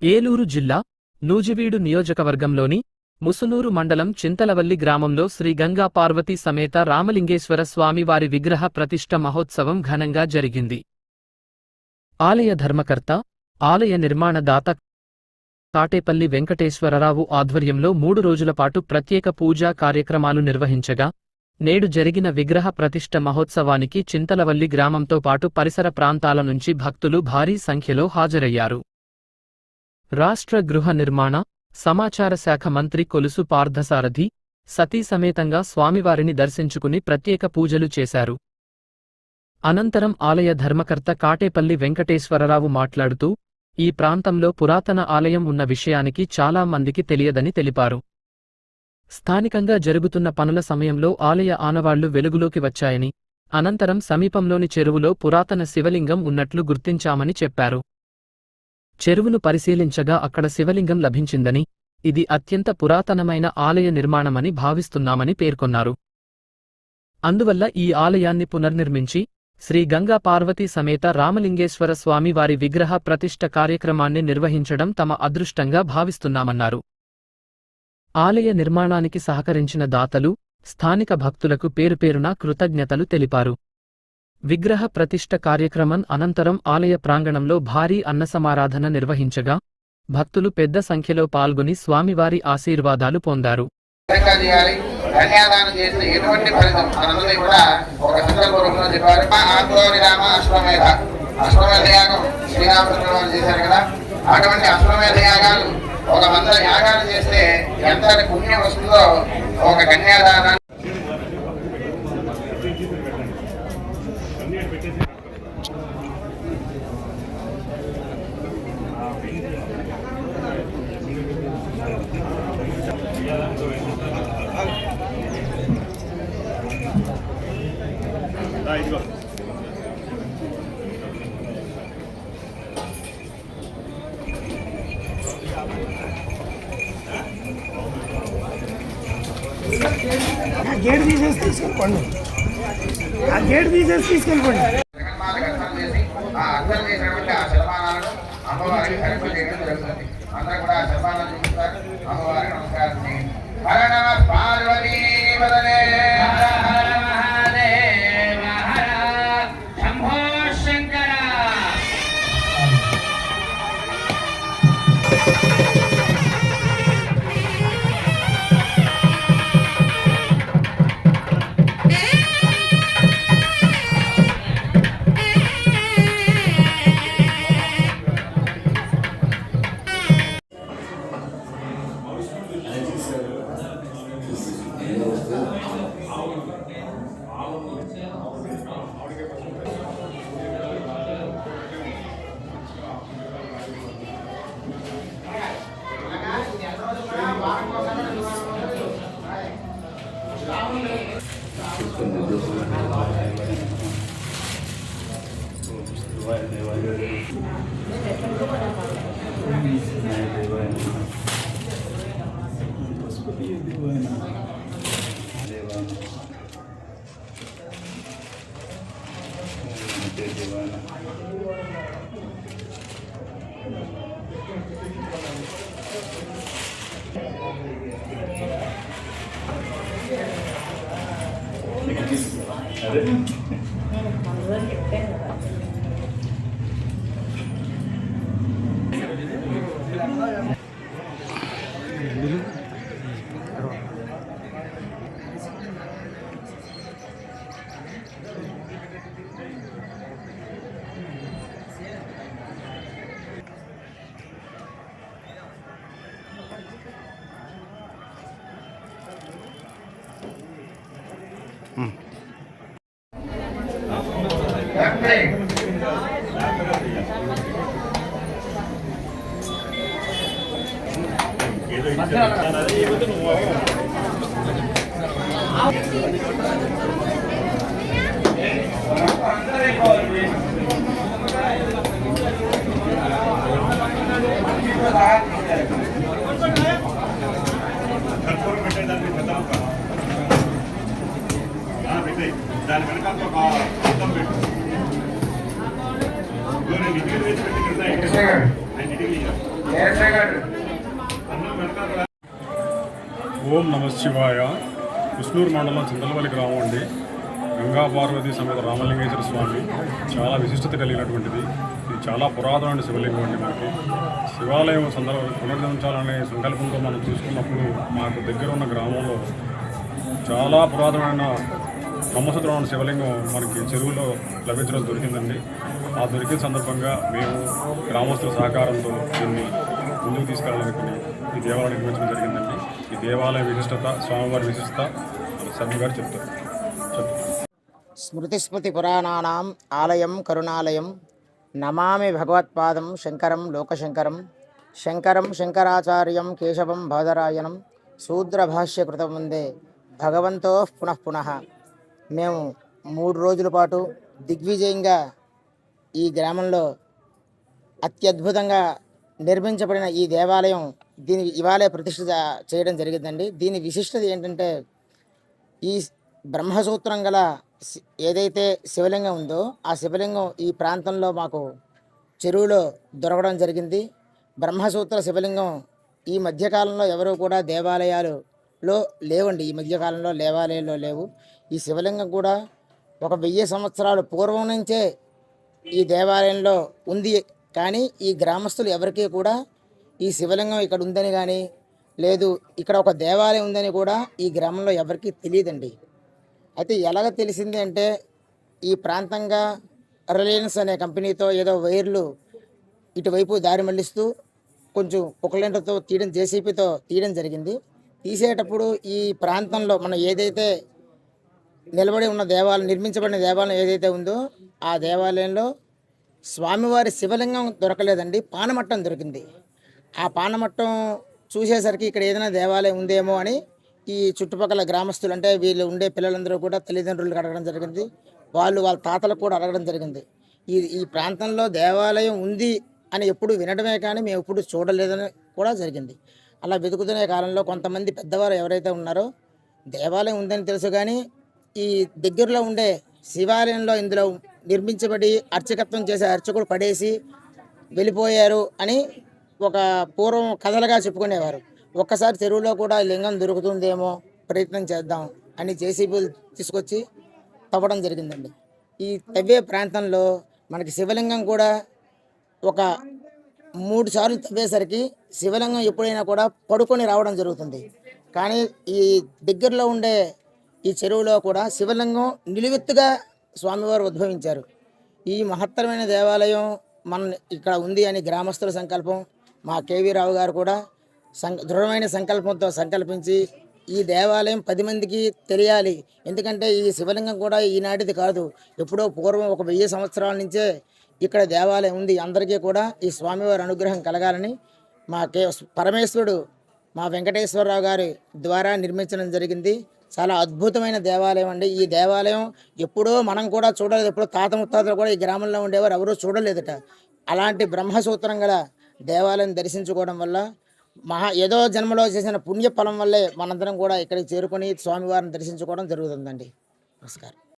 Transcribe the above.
ఏలూరు జిల్లా నూజివీడు నియోజకవర్గంలోని ముసునూరు మండలం చింతలవల్లి గ్రామంలో శ్రీ గంగా పార్వతీ సమేత రామలింగేశ్వర స్వామివారి విగ్రహ ప్రతిష్ఠ మహోత్సవం ఘనంగా జరిగింది. ఆలయ ధర్మకర్త, ఆలయ నిర్మాణదాత కాటేపల్లి వెంకటేశ్వరరావు ఆధ్వర్యంలో 3 రోజులపాటు ప్రత్యేక పూజా కార్యక్రమాలు నిర్వహించగా, నేడు జరిగిన విగ్రహ ప్రతిష్ఠ మహోత్సవానికి చింతలవల్లి గ్రామంతో పాటు పరిసర ప్రాంతాల నుంచి భక్తులు భారీ సంఖ్యలో హాజరయ్యారు. రాష్ట్ర గృహ నిర్మాణ, సమాచార శాఖ మంత్రి కొలుసు పార్థసారథి సతీ సమేతంగా స్వామివారిని దర్శించుకుని ప్రత్యేక పూజలు చేశారు. అనంతరం ఆలయ ధర్మకర్త కాటేపల్లి వెంకటేశ్వరరావు మాట్లాడుతూ, ఈ ప్రాంతంలో పురాతన ఆలయం ఉన్న విషయానికి చాలా మందికి తెలియదని తెలిపారు. స్థానికంగా జరుగుతున్న పనుల సమయంలో ఆలయ ఆనవాళ్లు వెలుగులోకి వచ్చాయని, అనంతరం సమీపంలోని చెరువులో పురాతన శివలింగం ఉన్నట్లు గుర్తించామని చెప్పారు. చెరువును పరిశీలించగా అక్కడ శివలింగం లభించిందని, ఇది అత్యంత పురాతనమైన ఆలయ నిర్మాణమని భావిస్తున్నామని పేర్కొన్నారు. అందువల్ల ఈ ఆలయాన్ని పునర్నిర్మించి శ్రీ గంగా పార్వతీ సమేత రామలింగేశ్వర స్వామివారి విగ్రహ ప్రతిష్ఠ కార్యక్రమాన్ని నిర్వహించడం తమ అదృష్టంగా భావిస్తున్నామన్నారు. ఆలయ నిర్మాణానికి సహకరించిన దాతలు, స్థానిక భక్తులకు పేరుపేరునా కృతజ్ఞతలు తెలిపారు. విగ్రహ ప్రతిష్ఠ కార్యక్రమం అనంతరం ఆలయ ప్రాంగణంలో భారీ అన్నసమారాధన నిర్వహించగా, భక్తులు పెద్ద సంఖ్యలో పాల్గొని స్వామివారి ఆశీర్వాదాలు పొందారు. ఒక 100 యాగాలు చేస్తే ఎంతటి పుణ్యం వస్తుందో ఒక కన్యాదానం గేట్ తీసేసి తీసుకెళ్ళిపోండి. ఆ గేట్ తీసేసి తీసుకెళ్ళిపోండి. అమ్మవారికి హరిపతి చేయడం జరుగుతుంది. అందరూ కూడా శర్మాలను చూపిస్తారు. అమ్మవారికి నమస్కారం చేయండి. పార్వతీ దాని వెనకాల ఒక అర్థం పెట్టు. ఓం నమ శివాయ. ఉస్నూరు మండలం చింతలపల్లి గ్రామం అండి. గంగా పార్వతి సమేత రామలింగేశ్వర స్వామి చాలా విశిష్టత కలిగినటువంటిది. ఇది చాలా పురాతనమైన శివలింగం అండి. మనకి శివాలయం పునర్నిర్మించాలనే సంకల్పంతో మనం చూసుకున్నప్పుడు మాకు దగ్గర ఉన్న గ్రామంలో చాలా పురాతనమైన బ్రహ్మసూత్రమైన శివలింగం మనకి చెరువులో లభించడం దొరికిందండి. ఆ దొరికిన సందర్భంగా మేము గ్రామస్తుల సహకారంతో దీన్ని ముందుకు తీసుకెళ్ళాలనుకుని ఈ దేవాలయం నిర్మించడం జరిగిందండి. ఈ దేవాలయ విశిష్టత, స్వామివారి విశిష్టత శర్మ గారు చెప్తారు. స్మృతిస్మృతి పురాణానాం ఆలయం కరుణాలయం నమామి భగవత్పాదం శంకరం లోకశంకరం శంకరం శంకరాచార్యం కేశవం బాదరాయణం శూద్రభాష్యకృతం వందే భగవంతో పునః పునః. మేము 3 రోజుల పాటు దిగ్విజయంగా ఈ గ్రామంలో అత్యద్భుతంగా నిర్మించబడిన ఈ దేవాలయం ఇవాళ ప్రతిష్ఠ చేయడం జరిగిందండి. దీని విశిష్టత ఏంటంటే ఈ బ్రహ్మసూత్రం గల ఏదైతే శివలింగం ఉందో ఆ శివలింగం ఈ ప్రాంతంలో మాకు చెరువులో దొరకడం జరిగింది. బ్రహ్మసూత్ర శివలింగం ఈ మధ్యకాలంలో ఎవరు కూడా దేవాలయాలలో లేవండి. ఈ మధ్యకాలంలో దేవాలయాల్లో లేవు. ఈ శివలింగం కూడా ఒక 1000 సంవత్సరాల పూర్వం నుంచే ఈ దేవాలయంలో ఉంది. కానీ ఈ గ్రామస్తులు ఎవరికీ కూడా ఈ శివలింగం ఇక్కడ ఉందని కానీ లేదు ఇక్కడ ఒక దేవాలయం ఉందని కూడా ఈ గ్రామంలో ఎవరికీ తెలియదండి. అయితే ఎలాగ తెలిసింది అంటే ఈ ప్రాంతంగా రిలయన్స్ అనే కంపెనీతో ఏదో వైర్లు ఇటువైపు దారి మళ్లిస్తూ కొంచెం పొక్లెంటర్తో తీయడం, జేసీపీతో తీయడం జరిగింది. తీసేటప్పుడు ఈ ప్రాంతంలో మనం ఏదైతే నిలబడి ఉన్న నిర్మించబడిన దేవాలయం ఏదైతే ఉందో ఆ దేవాలయంలో స్వామివారి శివలింగం దొరకలేదండి, పానమట్టం దొరికింది. ఆ పానమట్టం చూసేసరికి ఇక్కడ ఏదైనా దేవాలయం ఉందేమో అని ఈ చుట్టుపక్కల గ్రామస్తులు అంటే వీళ్ళు ఉండే పిల్లలందరూ కూడా తల్లిదండ్రులకు అడగడం జరిగింది. వాళ్ళ తాతలకు కూడా అడగడం జరిగింది. ఈ ప్రాంతంలో దేవాలయం ఉంది అని ఎప్పుడు వినడమే కానీ మేము ఎప్పుడు చూడలేదని కూడా జరిగింది. అలా వెతుకుతునే కాలంలో కొంతమంది పెద్దవారు ఎవరైతే ఉన్నారో దేవాలయం ఉందని తెలుసు కానీ ఈ దగ్గరలో ఉండే శివాలయంలో ఇందులో నిర్మించబడి అర్చకత్వం చేసే అర్చకుడు పడేసి వెళ్ళిపోయారు అని ఒక పూర్వం కథలుగా చెప్పుకునేవారు. ఒక్కసారి చెరువులో కూడా లింగం దొరుకుతుందేమో ప్రయత్నం చేద్దాం అని జేసీబీలు తీసుకొచ్చి తవ్వడం జరిగిందండి. ఈ తవ్వే ప్రాంతంలో మనకి శివలింగం కూడా ఒక 3 సార్లు తవ్వేసరికి శివలింగం ఎప్పుడైనా కూడా పడుకొని రావడం జరుగుతుంది. కానీ ఈ దగ్గరలో ఉండే ఈ చెరువులో కూడా శివలింగం నిలువెత్తుగా స్వామివారు ఉద్భవించారు. ఈ మహత్తరమైన దేవాలయం మన ఇక్కడ ఉంది అని గ్రామస్తుల సంకల్పం. మా కేవీ రావు గారు కూడా దృఢమైన సంకల్పంతో సంకల్పించి ఈ దేవాలయం 10 మందికి తెలియాలి. ఎందుకంటే ఈ శివలింగం కూడా ఈనాటిది కాదు, ఎప్పుడో పూర్వం ఒక 1000 సంవత్సరాల నుంచే ఇక్కడ దేవాలయం ఉంది. అందరికీ కూడా ఈ స్వామివారి అనుగ్రహం కలగాలని మా పరమేశ్వరుడు మా వెంకటేశ్వరరావు గారి ద్వారా నిర్మించడం జరిగింది. చాలా అద్భుతమైన దేవాలయం అండి. ఈ దేవాలయం ఎప్పుడో మనం కూడా చూడలేదు, ఎప్పుడో తాత ముత్తాతలు కూడా ఈ గ్రామంలో ఉండేవారు ఎవరూ చూడలేదట. అలాంటి బ్రహ్మసూత్రం గల దేవాలయం దర్శించుకోవడం వల్ల ఏదో జన్మలో చేసిన పుణ్య ఫలం వల్లే మనందరం కూడా ఇక్కడికి చేరుకొని స్వామివారిని దర్శించుకోవడం జరుగుతుందండి. నమస్కారం.